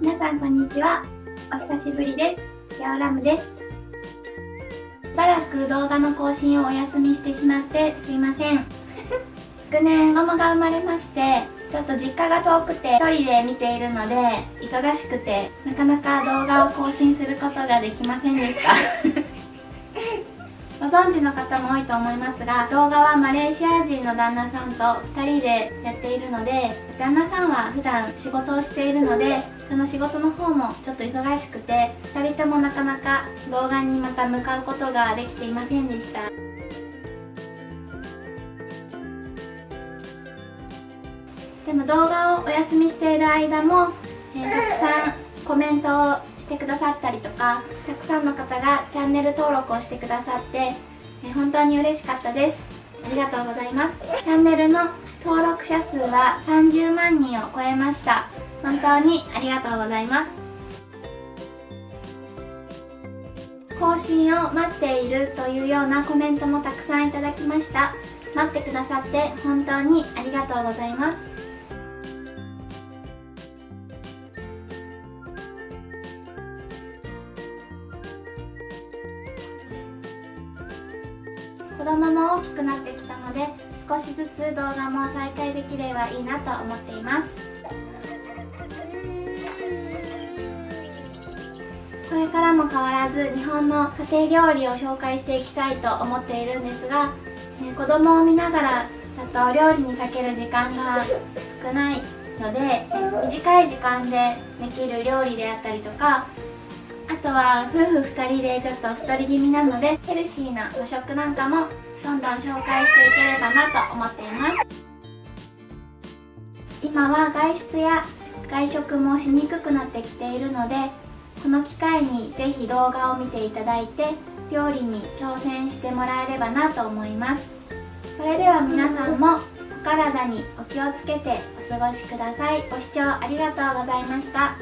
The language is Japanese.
皆さんこんにちは。お久しぶりです。ヤオラムです。しばらく動画の更新をお休みしてしまってすいません。昨年子供が生まれまして、ちょっと実家が遠くて一人で見ているので忙しくてなかなか動画を更新することができませんでした。ご存知の方も多いと思いますが、動画はマレーシア人の旦那さんと2人でやっているので、旦那さんは普段仕事をしているので、その仕事の方もちょっと忙しくて、2人ともなかなか動画にまた向かうことができていませんでした。でも動画をお休みしている間も、たくさんコメントをしてくださったりとか、たくさんの方がチャンネル登録をしてくださって、本当に嬉しかったです。ありがとうございます。チャンネルの登録者数は30万人を超えました。本当にありがとうございます。更新を待っているというようなコメントもたくさんいただきました。待ってくださって本当にありがとうございます。子供も大きくなってきたので、少しずつ動画も再開できればいいなと思っています。これからも変わらず日本の家庭料理を紹介していきたいと思っているんですが、子供を見ながらだと料理に割ける時間が少ないので、短い時間でできる料理であったりとか、あとは夫婦2人でちょっと太り気味なので、ヘルシーな和食なんかもどんどん紹介していければなと思っています。今は外出や外食もしにくくなってきているので、この機会にぜひ動画を見ていただいて料理に挑戦してもらえればなと思います。それでは皆さんもお体にお気をつけてお過ごしください。ご視聴ありがとうございました。